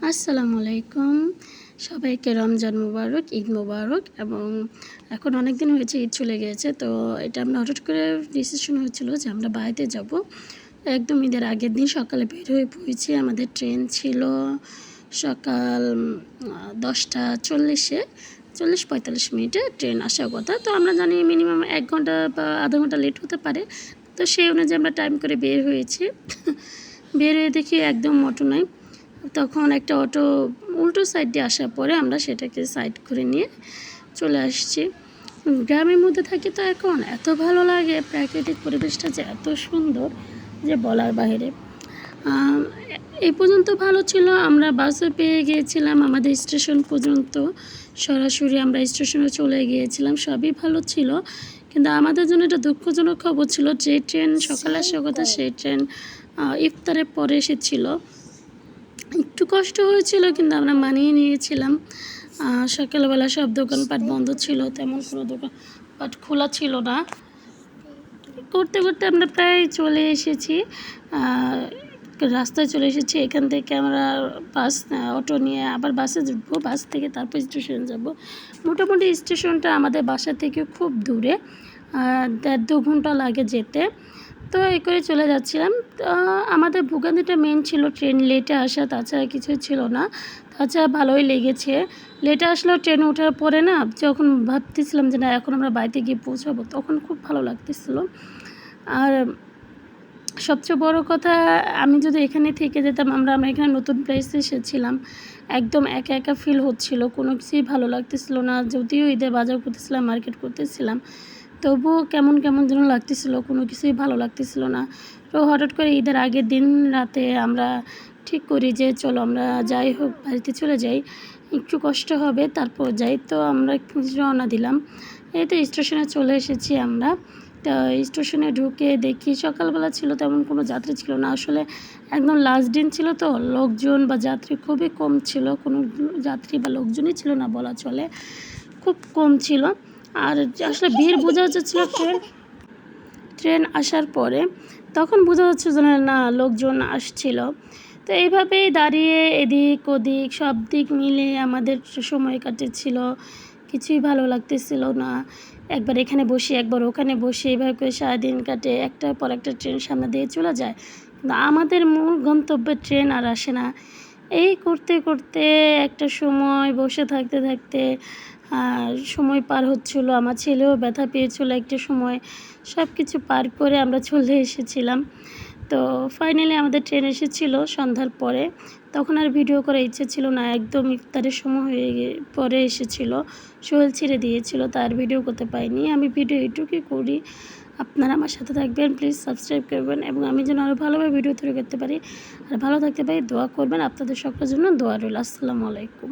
আসসালামু আলাইকুম। সবাইকে রমজান মুবারক, ঈদ মুবারক। এবং এখন অনেক দিন হয়েছে ঈদ চলে গিয়েছে। তো এটা আমরা হঠাৎ করে ডিসিশন হয়েছিল যে আমরা বাড়িতে যাব। একদম ঈদের আগের দিন সকালে বের হয়ে পড়েছি। আমাদের ট্রেন ছিল সকাল 10টা 40-এ, 40-45 মিনিটে ট্রেন আসার কথা। তো আমরা জানি মিনিমাম 1 ঘন্টা বা আধা ঘন্টা লেট হতে পারে। তো সেই অনুযায়ী আমরা টাইম করে বের হয়েছি। বের হয়ে দেখি একদম অটো নাই। তখন একটা অটো উল্টো সাইড দিয়ে আসার পরে আমরা সেটাকে সাইড করে নিয়ে চলে আসছি। গ্রামের মধ্যে থাকি তো এখন এত ভালো লাগে, প্রাকৃতিক পরিবেশটা যে এত সুন্দর যে বলার বাইরে। এই পর্যন্ত ভালো ছিল, আমরা বাসে পেয়ে গিয়েছিলাম আমাদের স্টেশন পর্যন্ত, সরাসরি আমরা স্টেশনে চলে গিয়েছিলাম, সবই ভালো ছিল। কিন্তু আমাদের জন্য এটা দুঃখজনক খবর ছিল, যে ট্রেন সকালে আসার কথা সেই ট্রেন ইফতারের পরে এসেছিলো। একটু কষ্ট হয়েছিল কিন্তু আমরা মানিয়ে নিয়েছিলাম। সকালবেলা সব দোকানপাট বন্ধ ছিল, তেমন কোনো দোকানপাট খোলা ছিল না। করতে করতে আমরা প্রায় চলে এসেছি, রাস্তায় চলে এসেছি। এখান থেকে আমরা অটো নিয়ে আবার বাসে উঠবো, বাস থেকে তারপর স্টেশনে যাব। মোটামুটি স্টেশনটা আমাদের বাসা থেকে খুব দূরে, 1.5-2 ঘন্টা লাগে যেতে। তো এই করে চলে যাচ্ছিলাম। আমাদের ভোগান্তিটা মেন ছিল ট্রেন লেটে আসা, তাছাড়া কিছু ছিল না। তাছাড়া ভালোই লেগেছে। লেটে আসলেও ট্রেন ওঠার পরে না, যখন ভাবতেছিলাম যে না এখন আমরা বাড়িতে গিয়ে পৌঁছাবো, তখন খুব ভালো লাগতেছিল। আর সবচেয়ে বড় কথা, আমি যদি এখানে থেকে যেতাম, আমরা এখানে নতুন প্লেসে এসেছিলাম, একদম একা একা ফিল হচ্ছিল, কোনো কিছুই ভালো লাগতেছিল না। যদিও ঈদে বাজার করতেছিলাম, মার্কেট করতেছিলাম, তবুও কেমন কেমন যেন লাগতেছিল, কোনো কিছুই ভালো লাগতেছিল না। তো হঠাৎ করে ঈদের আগের দিন রাতে আমরা ঠিক করি যে চলো আমরা যাই হোক বাড়িতে চলে যাই, একটু কষ্ট হবে তারপর যাই। তো আমরা রওনা দিলাম। এই তো স্টেশনে চলে এসেছি আমরা। তো স্টেশনে ঢুকে দেখি সকালবেলা ছিল, তেমন কোনো যাত্রী ছিল না। আসলে একদম লাস্ট দিন ছিল তো, লোকজন বা যাত্রী খুবই কম ছিল, কোনো যাত্রী বা লোকজনই ছিল না বলা চলে, খুব কম ছিল। আর আসলে ভিড় বোঝা যাচ্ছিল ট্রেন আসার পরে, তখন বোঝা যাচ্ছে যে না লোকজন আসছিল। তো এইভাবেই দাঁড়িয়ে এদিক ওদিক সব দিক মিলে আমাদের সময় কাটেছিল, কিছুই ভালো লাগতেছিল না। একবার এখানে বসে একবার ওখানে বসে, এইভাবে করে সারাদিন কাটে, একটার পর একটা ট্রেন সামনে দিয়ে চলে যায়, কিন্তু আমাদের মূল গন্তব্যে ট্রেন আর আসে না। এই করতে করতে একটা সময় বসে থাকতে থাকতে সময় পার হচ্ছিলো, আমার ছেলেও ব্যথা পেয়েছিলো একটা সময়। সব কিছু পার করে আমরা চলে এসেছিলাম। তো ফাইনালি আমাদের ট্রেন এসেছিলো সন্ধ্যার পরে। তখন আর ভিডিও করার ইচ্ছে ছিল না, একদম ইফতারের সময় হয়ে পরে এসেছিলো, শরীর ছেড়ে দিয়েছিল, তার ভিডিও করতে পারিনি। আমি ভিডিও এটুকুই করি। আপনারা আমার সাথে থাকবেন, প্লিজ সাবস্ক্রাইব করবেন, এবং আমি যেন আরও ভালোভাবে ভিডিও তৈরি করতে পারি আর ভালো থাকতে পারি দোয়া করবেন। আপনাদের সকলের জন্য দোয়া রইল। আসসালামু আলাইকুম।